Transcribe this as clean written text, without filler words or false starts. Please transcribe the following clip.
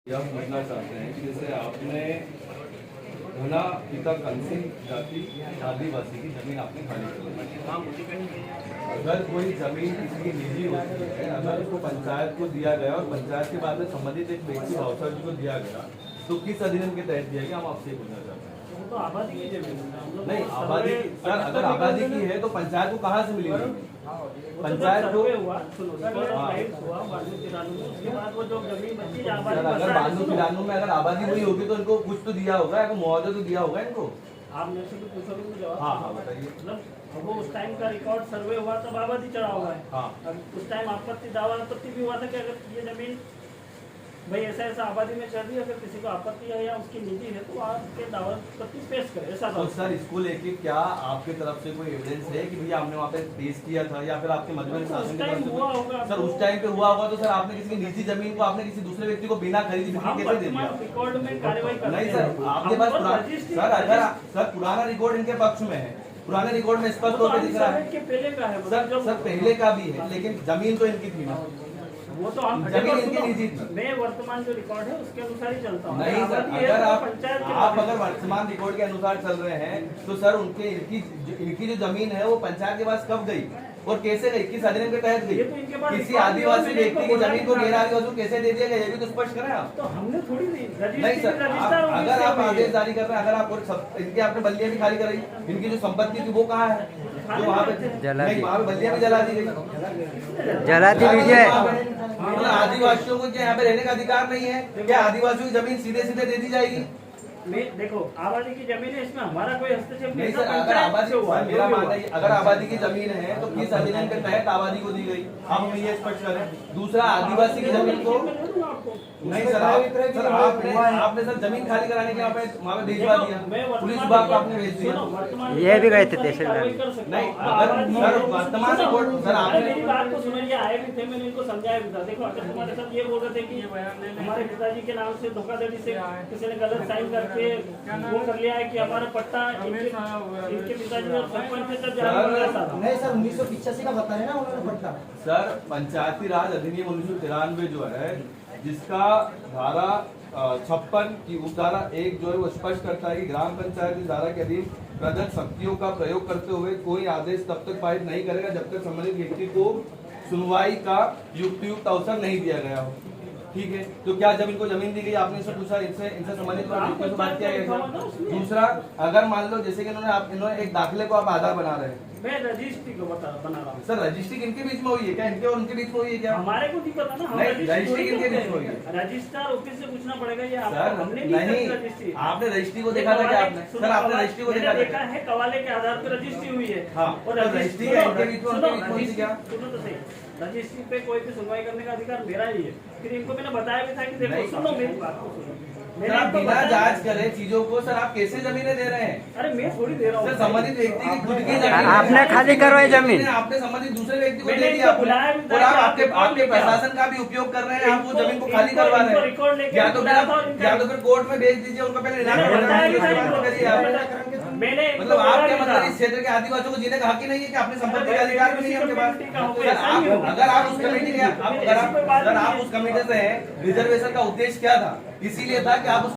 यह पूछना चाहते हैं कि जैसे आपने धना पिता कंसी जाति आदिवासी की जमीन आपने खाली कर दी। अगर कोई जमीन किसी की निजी होती है, अगर उसको पंचायत को दिया गया और पंचायत के बाद में संबंधित एक व्यक्ति भावसार जी को दिया गया, तो किस अधिनियम के तहत दिया गया, हम आपसे पूछना चाहते हैं। तो आबादी की जमीन है। नहीं, आबादी सर अगर आबादी की है तो पंचायत को कहाँ से मिलेगी? पंचायत को हुआ सुनो हुआ बानू तिरानू में, उसके बाद वो जो जमीन बची सर अगर बानू तिरानू में अगर आबादी हुई होगी तो इनको कुछ तो दिया होगा, मुआवजा तो दिया होगा इनको। आप मेरे से भी पूछोगे तो जवाब। हाँ बताइए। मतलब वो उस टाइम का रिकॉर्ड सर्वे हुआ तब आबादी चढ़ा हुआ है। हाँ उस टाइम आपत्ति दावा आपत्ति भी हुआ था कि अगर ये जमीन भाई ऐसा ऐसा आबादी में चल रही है, अगर किसी को आपत्ति है या उसकी निजी है तो आपके दावा आपत्ति पेश करे, ऐसा तो सर इसको लेके क्या आपके तरफ से कोई एविडेंस है कि भैया हमने वहाँ पे पेश किया था, या फिर आपके मजबूरी शासन की तरफ से हुआ होगा? सर उस टाइम पे हुआ होगा तो सर आपने किसी की निजी जमीन को आपने किसी दूसरे व्यक्ति को बिना खरीदी बिक्री कैसे दे दिया? रिकॉर्ड में कार्रवाई कर नहीं सर, आपके पास सर अगर सर पुराना रिकॉर्ड इनके पक्ष में है, पुराने रिकॉर्ड में स्पष्ट तौर पे दिख रहा है पहले का है सर पहले का भी है, लेकिन जमीन तो इनकी थी ना, वो तो हम जमीन इनकी निजी थी। मैं वर्तमान जो रिकॉर्ड है उसके अनुसार ही चलता हूँ। नहीं सर, अगर आप अगर वर्तमान रिकॉर्ड के अनुसार चल रहे हैं तो सर उनके इनकी जो जमीन है वो पंचायत के पास कब गई और कैसे गई, किस अधिनियम के तहत गई? किसी आदिवासी व्यक्ति की जमीन को गैर आदिवासी को कैसे दे दिया गया, ये भी तो स्पष्ट करें आप। तो हमने थोड़ी नहीं सर, अगर आप आदेश जारी कर रहे हैं, अगर आप इनकी आपने बल्लियां भी खाली कराई, इनकी जो संपत्ति थी वो कहाँ है? जो वहाँ पे नहीं, वहाँ पे बल्लियां भी जला दी गई, जला दी लीजिए। मतलब आदिवासियों को क्या यहाँ पे रहने का अधिकार नहीं है क्या? आदिवासियों की जमीन सीधे सीधे दे दी जाएगी? देखो आबादी की जमीन है, इसमें हमारा कोई हस्तक्षेप नहीं सर, अगर आबादी मेरा मानना है अगर आबादी की जमीन है तो किस अधिनियम के तहत आबादी को दी गई, आप हमें ये स्पष्ट करें। दूसरा, आदिवासी की जमीन को नहीं सर, आपने सर जमीन खाली कराने के वहाँ पे भिजवा दिया, पुलिस विभाग को आपने भेज दिया। ये भी गए थे तहसीलदार। नहीं अगर सर वर्तमान रिकॉर्ड सर आपने मेरी बात को सुनो, ये आए भी थे, मैंने इनको समझाया भी था। देखो अगर तुम्हारे साथ ये बोल रहे थे कि हमारे पिताजी के नाम से धोखाधड़ी से किसी ने गलत साइन करके वो कर लिया है कि हमारा पट्टा इनके पिताजी और सरपंच से नहीं सर 1985 का बता रहे ना उन्होंने पट्टा। सर पंचायती राज अधिनियम 1993 जो है, जिसका धारा 56 की उपधारा 1 जो है वो स्पष्ट करता है कि ग्राम पंचायत इस धारा के अधीन प्रदत्त शक्तियों का प्रयोग करते हुए कोई आदेश तब तक पारित नहीं करेगा जब तक संबंधित व्यक्ति को सुनवाई का युक्त अवसर नहीं दिया गया हो। ठीक है, तो क्या जब इनको जमीन दी गई आपने इससे पूछा, इनसे संबंधित बात किया गया? दूसरा, अगर मान लो जैसे कि इन्होंने एक दाखिले को आप आधार बना रहे हैं, मैं रजिस्ट्री को बना रहा हूँ। सर रजिस्ट्री इनके बीच में हुई है क्या? इनके और उनके बीच में हुई है क्या? हमारे को नहीं पता ना, रजिस्ट्री इनके बीच में हुई है। रजिस्ट्रार ऑफिस से पूछना पड़ेगा। ये सर हमने नहीं, रजिस्ट्री आपने रजिस्ट्री को देखा था क्या? आपने सर आपने रजिस्ट्री को देखा है, कवाले के आधार पर रजिस्ट्री हुई है। हाँ, और रजिस्ट्री इनके बीच में क्या? सुनो तो सही, रजिस्ट्री पे कोई भी सुनवाई करने का अधिकार मेरा ही है। फिर इनको मैंने बताया भी था कि देखो सुनो मेरी बात को सुनो, सर आप बिना जांच करे चीजों को सर आप कैसे जमीनें दे रहे हैं? अरे मैं थोड़ी दे रहा हूँ सर, संबंधित व्यक्ति की खुद की जमीन आपने खाली करवाई जमीन, आपने संबंधित दूसरे व्यक्ति को मैंने दे दिया इनको बुलाया भी था और आप कि आपके प्रशासन का भी उपयोग कर रहे हैं, आप वो जमीन को खाली करवा रहे हैं। या तो फिर कोर्ट में भेज दीजिए उनका, पहले मैंने मतलब आप क्या मतलब इस क्षेत्र के आदिवासियों को जीने का हक ही नहीं है कि अपनी संपत्ति का अधिकार भी नहीं है उनके पास? अगर आप उस कमेटी के अगर आप उस कमेटी से हैं, रिजर्वेशन का उद्देश्य क्या था? इसीलिए था कि आप उस